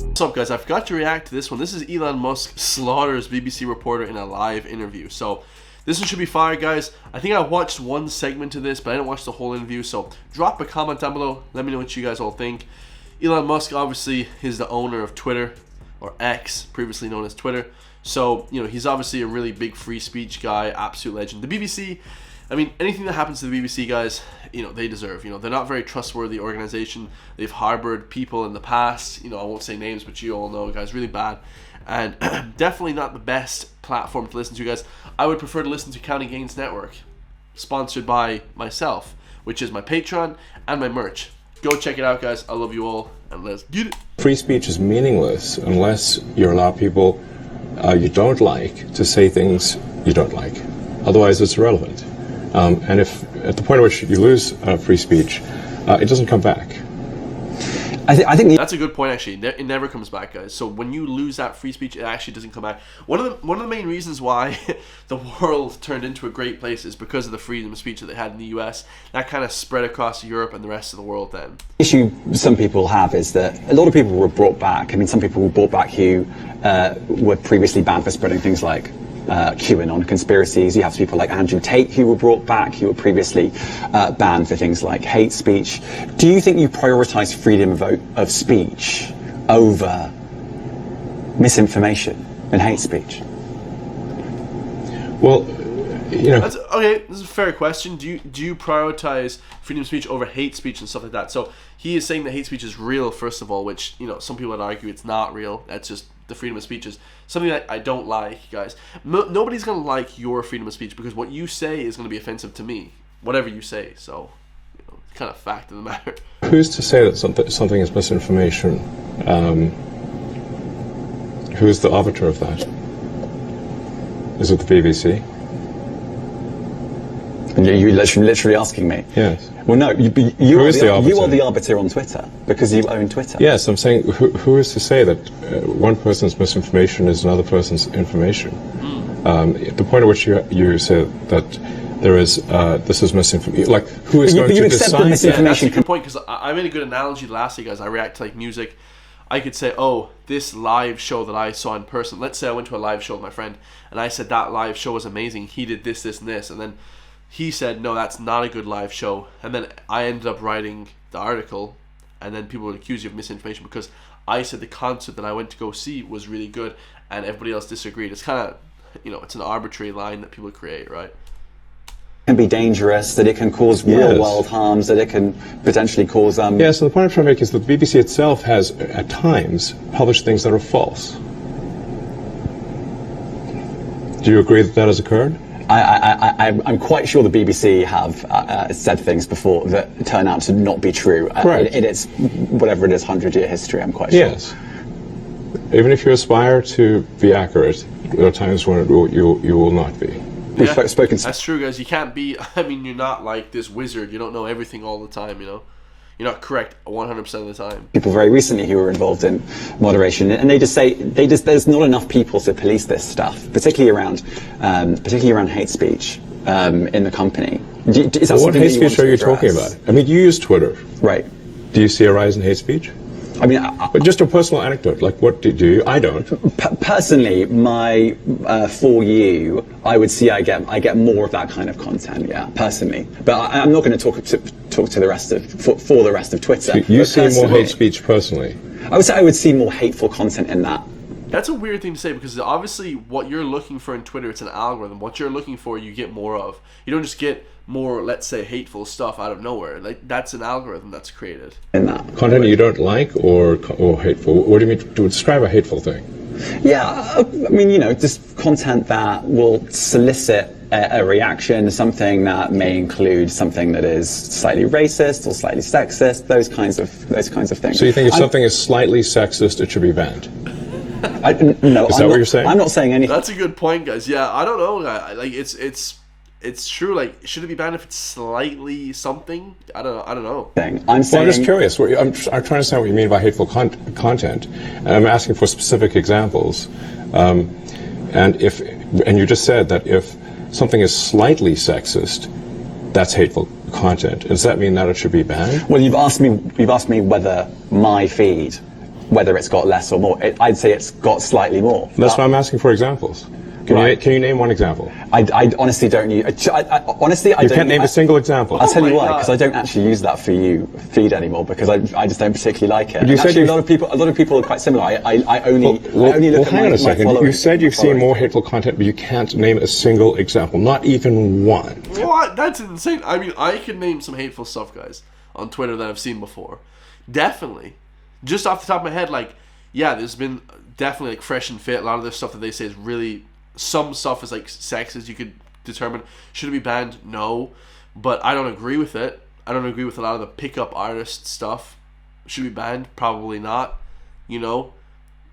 What's up, guys? I forgot to react to this one. This is Elon Musk slaughters BBC reporter in a live interview. So this one should be fire, guys. I think I watched one segment of this, but I didn't watch the whole interview. So drop a comment down below. Let me know what you guys all think. Elon Musk obviously is the owner of Twitter, or X, previously known as Twitter. So, you know, he's obviously a really big free speech guy, absolute legend. The BBC, I mean, anything that happens to the BBC, guys, you know, they deserve. You know, they're not a very trustworthy organization. They've harbored people in the past. You know, I won't say names, but you all know, guys, really bad. And definitely not the best platform to listen to, guys. I would prefer to listen to County Gains Network, sponsored by myself, which is my Patreon and my merch. Go check it out, guys. I love you all, and let's get it. Free speech is meaningless unless you allow people you don't like to say things you don't like. Otherwise, it's irrelevant. And if at the point at which you lose free speech, it doesn't come back. I think that's a good point. Actually, it never comes back, guys. So when you lose that free speech, it actually doesn't come back. One of the main reasons why the world turned into a great place is because of the freedom of speech that they had in the U.S. That kind of spread across Europe and the rest of the world. Then the issue some people have is that a lot of people were brought back. I mean, some people were brought back who were previously banned for spreading things like QAnon conspiracies. You have people like Andrew Tate who were brought back, who were previously banned for things like hate speech. Do you think you prioritize freedom of speech over misinformation and hate speech? Well, you know, okay, this is a fair question. Do you prioritize freedom of speech over hate speech and stuff like that? So he is saying that hate speech is real, first of all, which, you know, some people would argue it's not real. That's just the freedom of speech is something that I don't like, guys. Nobody's going to like your freedom of speech because what you say is going to be offensive to me, whatever you say. So, you know, it's kind of fact of the matter. Who's to say that something is misinformation? Who's the arbiter of that? Is it the BBC? You're literally asking me? Yes. Well, no, you are the arbiter on Twitter because you own Twitter. Yes, I'm saying who is to say that one person's misinformation is another person's information? The point at which you say that there is this is misinformation, like who is going to decide? Yeah, that's a good point, because I made a good analogy last week, guys. I react to like music. I could say, oh, this live show that I saw in person. Let's say I went to a live show with my friend, and I said that live show was amazing. He did this, this, and this, and then he said, no, that's not a good live show. And then I ended up writing the article, and then people would accuse you of misinformation because I said the concert that I went to go see was really good, and everybody else disagreed. It's kind of, you know, it's an arbitrary line that people create, right? It can be dangerous, that it can cause real world harms, that it can potentially cause... Yeah, so the point I'm trying to make is that the BBC itself has, at times, published things that are false. Do you agree that that has occurred? I'm quite sure the BBC have said things before that turn out to not be true. In its, whatever it is, 100-year history, I'm quite sure. Yes. Even if you aspire to be accurate, there are times when you will not be. Yeah, that's true, guys. You can't be, I mean, you're not like this wizard. You don't know everything all the time, you know? You're not correct 100% of the time. People very recently who were involved in moderation, and they just say there's not enough people to police this stuff, particularly around hate speech in the company. What hate speech are you talking about? I mean, you use Twitter, right? Do you see a rise in hate speech? I mean, but just a personal anecdote. Like, what do you? I don't. Personally, my for you, I would see I get more of that kind of content. Yeah, personally, but I'm not going to talk to the rest of for the rest of Twitter. So you see more hate speech personally? I would say I would see more hateful content in that. That's a weird thing to say, because obviously what you're looking for in Twitter, it's an algorithm. What you're looking for, you get more of. You don't just get more, let's say, hateful stuff out of nowhere. Like, that's an algorithm that's created. In that content you don't like or hateful. What do you mean to describe a hateful thing? Yeah, I mean, you know, just content that will solicit a reaction, something that may include something that is slightly racist or slightly sexist, those kinds of things. So you think if something is slightly sexist, it should be banned? No, is that what you're saying? I'm not saying anything. That's a good point, guys. Yeah, I don't know. Like, it's true. Like, should it be banned if it's slightly something? I don't know. I'm just curious. I'm trying to understand what you mean by hateful content, and I'm asking for specific examples. And you just said that if something is slightly sexist, that's hateful content. Does that mean that it should be banned? Well, you've asked me whether my feed, whether it's got less or more. I'd say it's got slightly more. That's why I'm asking for examples. Can you name one example? I honestly don't use. Honestly, I you don't. Can't name a single example. I'll tell you why, because I don't actually use that for you feed anymore, because I just don't particularly like it. You said actually, a lot of people are quite similar. I only look at hang on a second. my You said you've seen more hateful content, but you can't name a single example, not even one. What? That's insane. I mean, I could name some hateful stuff, guys, on Twitter that I've seen before. Definitely. Just off the top of my head, like, yeah, there's been definitely like Fresh and Fit. A lot of this stuff that they say is really, some stuff is like sexist. You could determine, should it be banned? No. But I don't agree with it. I don't agree with a lot of the pickup artist stuff. Should it be banned? Probably not. You know,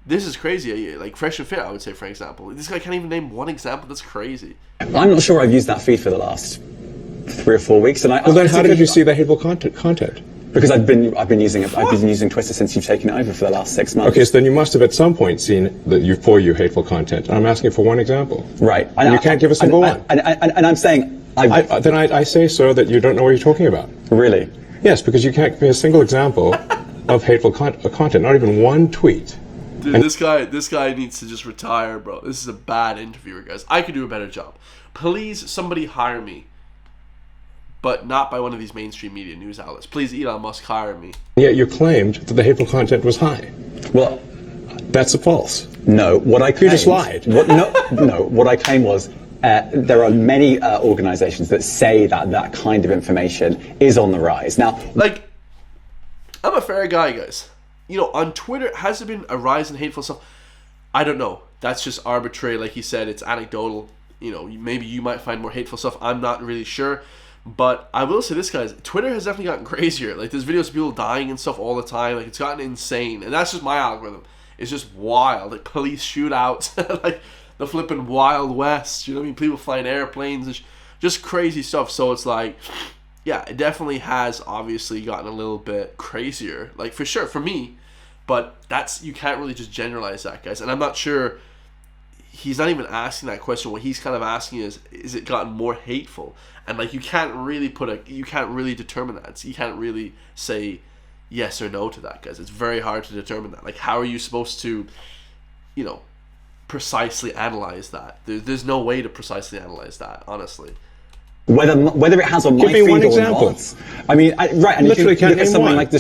this is crazy. Like Fresh and Fit, I would say, for example. This guy can't even name one example. That's crazy. I'm not sure I've used that feed for the last 3 or 4 weeks. And then how did you see the hateful content? Because I've been using it. I've been using Twitter since you've taken it over for the last 6 months. Okay, so then you must have at some point seen that for you hateful content. And I'm asking for one example. Right. And you can't give a single one. And I'm saying I say, sir, that you don't know what you're talking about. Really? Yes, because you can't give me a single example of hateful content, not even one tweet. Dude, this guy needs to just retire, bro. This is a bad interviewer, guys. I could do a better job. Please, somebody hire me. But not by one of these mainstream media news outlets. Please, Elon Musk, hire me. Yet you claimed that the hateful content was high. Well, that's a false. No, what I claimed... You just lied. No, what I claimed was there are many organizations that say that kind of information is on the rise. Now, like, I'm a fair guy, guys. You know, on Twitter, has there been a rise in hateful stuff? I don't know. That's just arbitrary. Like he said, it's anecdotal. You know, maybe you might find more hateful stuff. I'm not really sure. But I will say this, guys, Twitter has definitely gotten crazier. Like, there's videos of people dying and stuff all the time. Like, it's gotten insane. And that's just my algorithm. It's just wild. Like, police shootouts. Like, the flipping Wild West. You know what I mean? People flying airplanes. And just crazy stuff. So it's like, yeah, it definitely has obviously gotten a little bit crazier. Like, for sure, for me. But that's, you can't really just generalize that, guys. And I'm not sure, he's not even asking that question. What he's kind of asking is it gotten more hateful? And like, you can't really determine that. So you can't really say yes or no to that, guys. It's very hard to determine that. Like, how are you supposed to, you know, precisely analyze that? There's no way to precisely analyze that, honestly. Whether it has on my feed or not. I mean, right, and literally if you look at something like the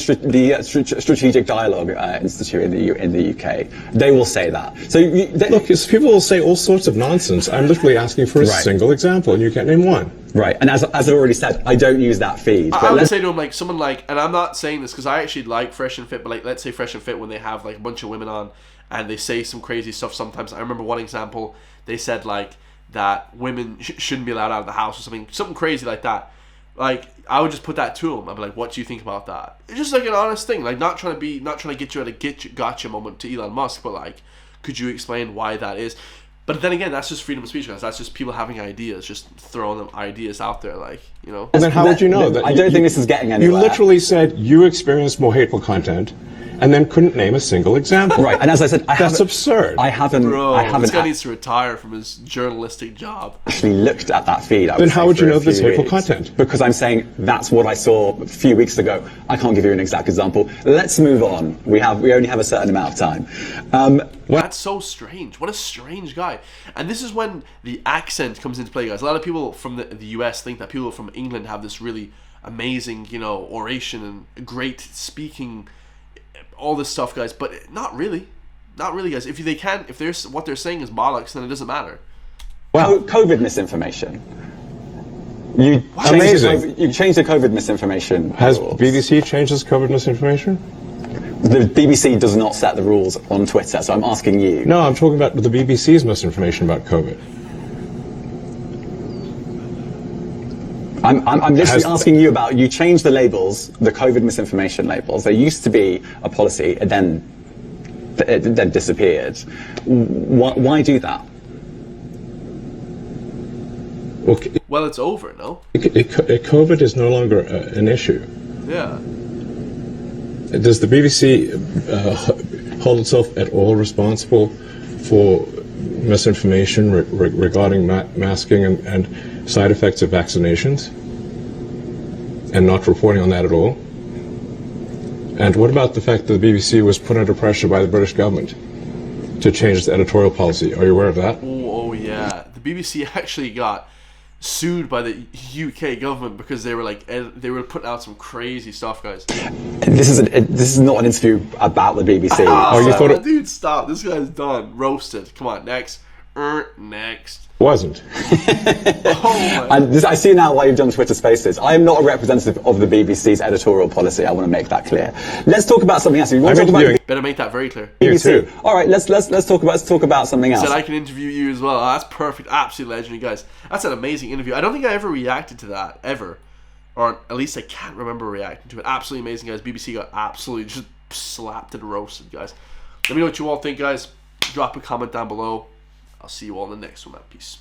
Strategic Dialogue Institute in the UK, they will say that. So look, people will say all sorts of nonsense. I'm literally asking for a single example, and you can't name one. Right, and as I've already said, I don't use that feed. I would say to him, like, someone like, and I'm not saying this because I actually like Fresh and Fit, but like, let's say Fresh and Fit, when they have like a bunch of women on and they say some crazy stuff sometimes. I remember one example, they said like that women shouldn't be allowed out of the house or something crazy like that. Like, I would just put that to him. I'd be like, what do you think about that? It's just like an honest thing, like not trying to get you at a gotcha moment to Elon Musk, but like, could you explain why that is? But then again, that's just freedom of speech, guys. That's just people having ideas, just throwing them ideas out there, like, you know. And then how would you know that? I don't think this is getting anywhere. You literally said you experienced more hateful content, and then couldn't name a single example. Right, and as I said, that's absurd. I haven't. This guy needs to retire from his journalistic job. Actually looked at that feed. Then how would you know this hateful content? Because I'm saying that's what I saw a few weeks ago. I can't give you an exact example. Let's move on. We only have a certain amount of time. That's so strange. What a strange guy. And this is when the accent comes into play, guys. A lot of people from the US think that people from England have this really amazing, you know, oration and great speaking, all this stuff, guys. But not really, guys. If what they're saying is bollocks, then it doesn't matter. Well, COVID misinformation. You changed the COVID misinformation. Has rules. BBC changed its COVID misinformation? The BBC does not set the rules on Twitter, so I'm asking you. No, I'm talking about the BBC's misinformation about COVID. I'm literally asking you about, you changed the labels, the COVID misinformation labels. There used to be a policy, it then disappeared. Why do that? Well, it's over, no? COVID is no longer an issue. Yeah. Does the BBC hold itself at all responsible for misinformation regarding masking and side effects of vaccinations? and not reporting on that at all? And what about the fact that the BBC was put under pressure by the British government to change its editorial policy? Are you aware of that? Oh yeah, the BBC actually got sued by the UK government because they were like they were putting out some crazy stuff, guys. This is not an interview about the BBC. Oh, you thought it Dude, stop! This guy's done, roasted. Come on, next, next. wasn't? Oh my. And I see now why you've done Twitter Spaces. I am not a representative of the BBC's editorial policy. I want to make that clear. Let's talk about something else. You want to talk about Better make that very clear. You BBC? too. All right, let's talk about something else. Said I can interview you as well. Oh, that's perfect, absolute legendary, guys. That's an amazing interview. I don't think I ever reacted to that ever, or at least I can't remember reacting to it. Absolutely amazing, guys. BBC got absolutely just slapped and roasted, guys. Let me know what you all think, guys. Drop a comment down below. I'll see you all in the next one, man. Peace.